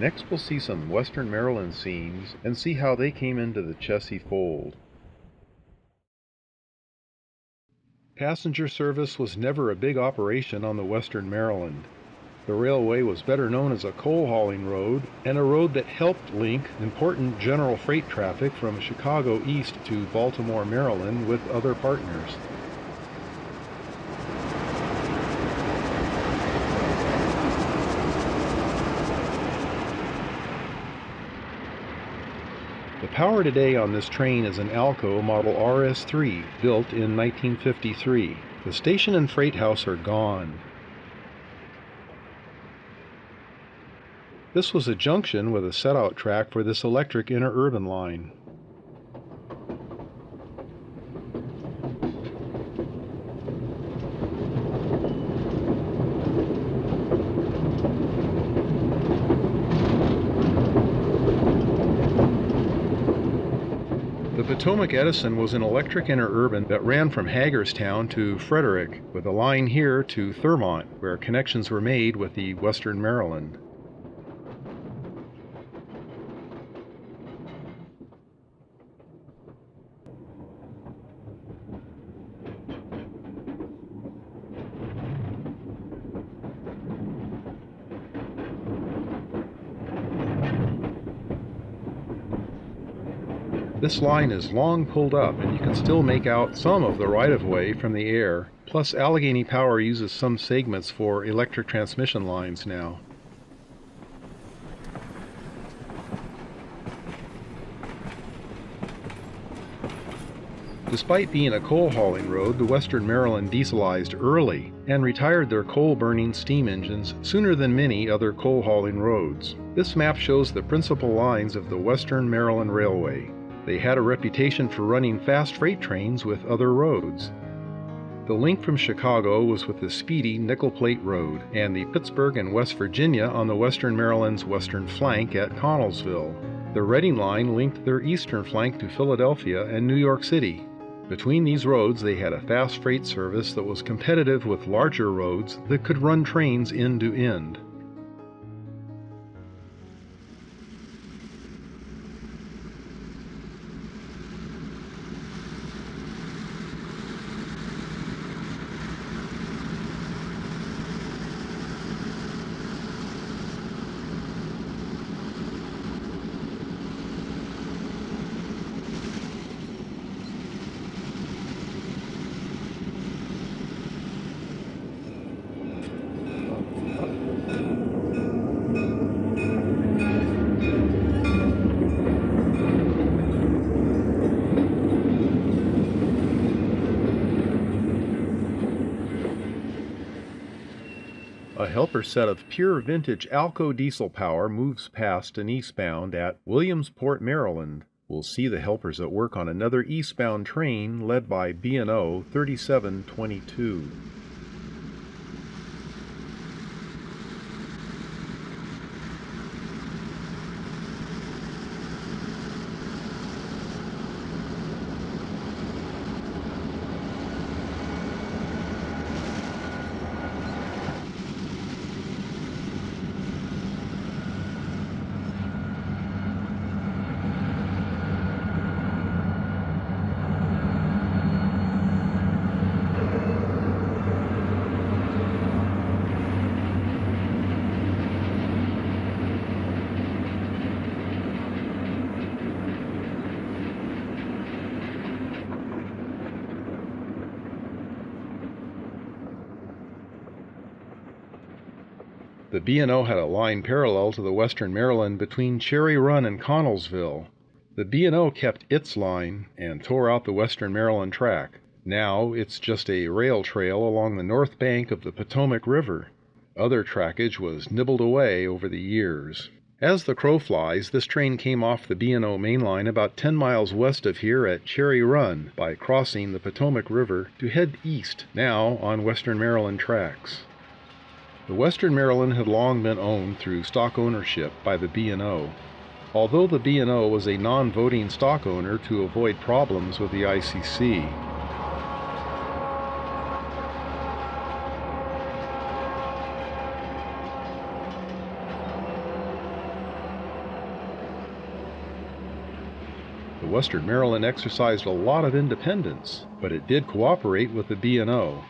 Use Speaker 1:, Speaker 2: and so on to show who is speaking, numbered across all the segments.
Speaker 1: Next we'll see some Western Maryland scenes and see how they came into the Chessie fold. Passenger service was never a big operation on the Western Maryland. The railway was better known as a coal hauling road and a road that helped link important general freight traffic from Chicago east to Baltimore, Maryland with other partners. The power today on this train is an Alco Model RS3 built in 1953. The station and freight house are gone. This was a junction with a set-out track for this electric interurban line. The Potomac Edison was an electric interurban that ran from Hagerstown to Frederick, with a line here to Thurmont, where connections were made with the Western Maryland. This line is long pulled up, and you can still make out some of the right-of-way from the air, plus Allegheny Power uses some segments for electric transmission lines now. Despite being a coal hauling road, the Western Maryland dieselized early and retired their coal-burning steam engines sooner than many other coal hauling roads. This map shows the principal lines of the Western Maryland Railway. They had a reputation for running fast freight trains with other roads. The link from Chicago was with the speedy Nickel Plate Road and the Pittsburgh and West Virginia on the Western Maryland's western flank at Connellsville. The Reading Line linked their eastern flank to Philadelphia and New York City. Between these roads they had a fast freight service that was competitive with larger roads that could run trains end to end. A helper set of pure vintage Alco diesel power moves past an eastbound at Williamsport, Maryland. We'll see the helpers at work on another eastbound train led by B&O 3722. The B&O had a line parallel to the Western Maryland between Cherry Run and Connellsville. The B&O kept its line and tore out the Western Maryland track. Now it's just a rail trail along the north bank of the Potomac River. Other trackage was nibbled away over the years. As the crow flies, this train came off the B&O main line about 10 miles west of here at Cherry Run by crossing the Potomac River to head east, now on Western Maryland tracks. The Western Maryland had long been owned through stock ownership by the B&O. Although the B&O was a non-voting stock owner to avoid problems with the ICC. The Western Maryland exercised a lot of independence, but it did cooperate with the B&O.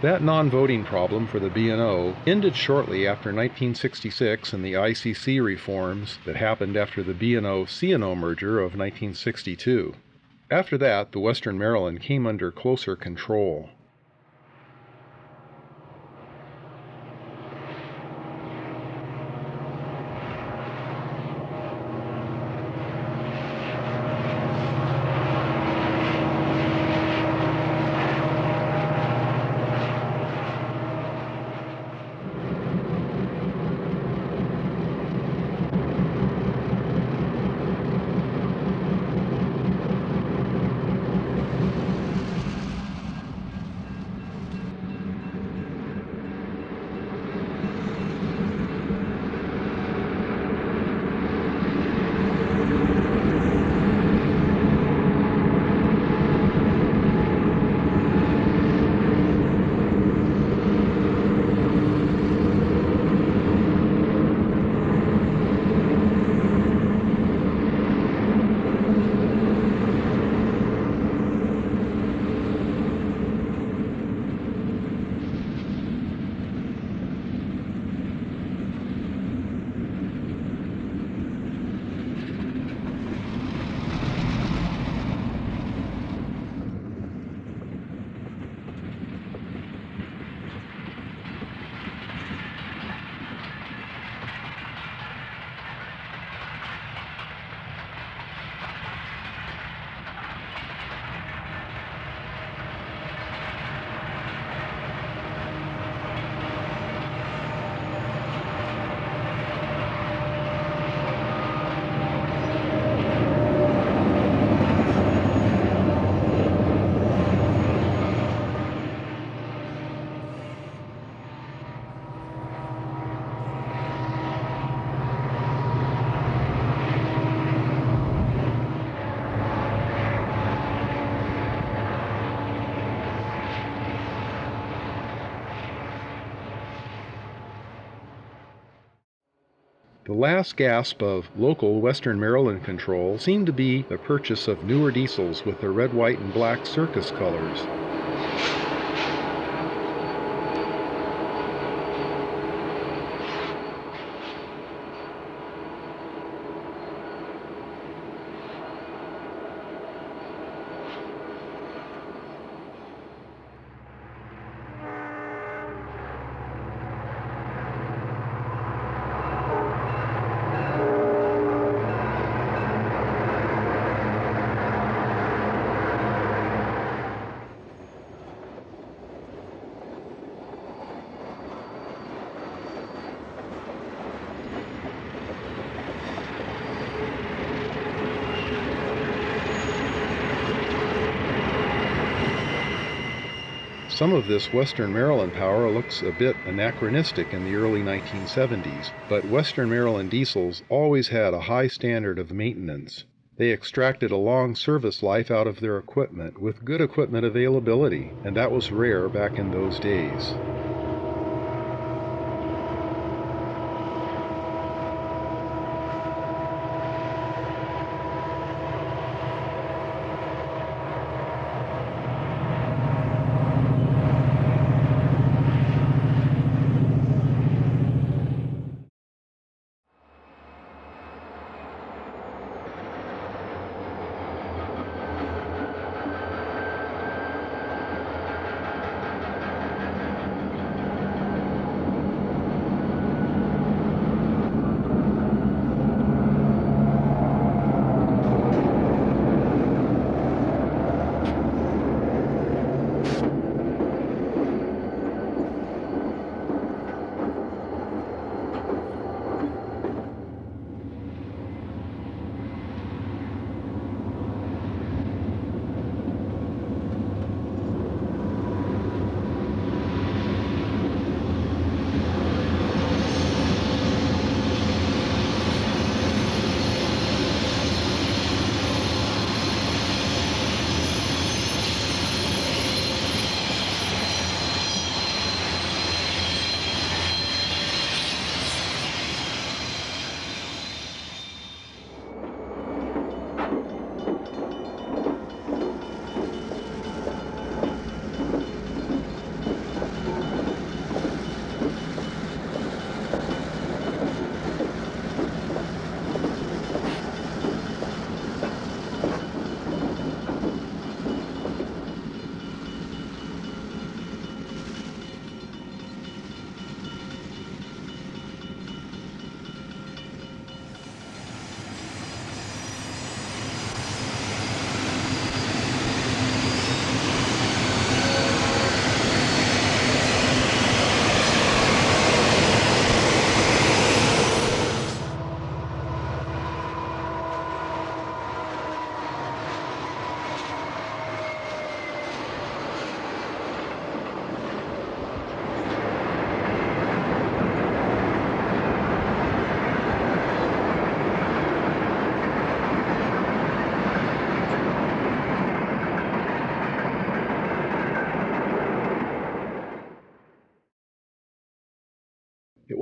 Speaker 1: That non-voting problem for the B&O ended shortly after 1966 and the ICC reforms that happened after the B&O-C&O merger of 1962. After that, the Western Maryland came under closer control. The last gasp of local Western Maryland control seemed to be the purchase of newer diesels with their red, white, and black circus colors. Some of this Western Maryland power looks a bit anachronistic in the early 1970s, but Western Maryland diesels always had a high standard of maintenance. They extracted a long service life out of their equipment with good equipment availability, and that was rare back in those days.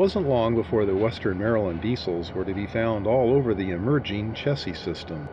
Speaker 1: wasn't long before the Western Maryland diesels were to be found all over the emerging Chessie System.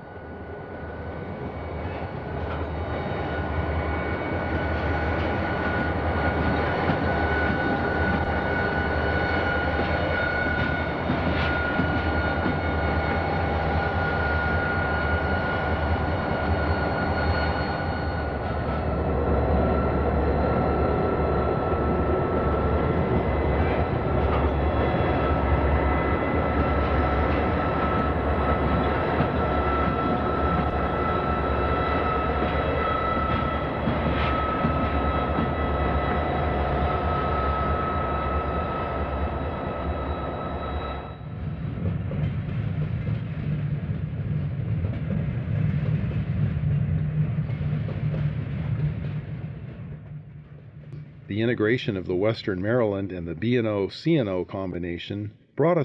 Speaker 1: The integration of the Western Maryland and the B&O C&O combination brought a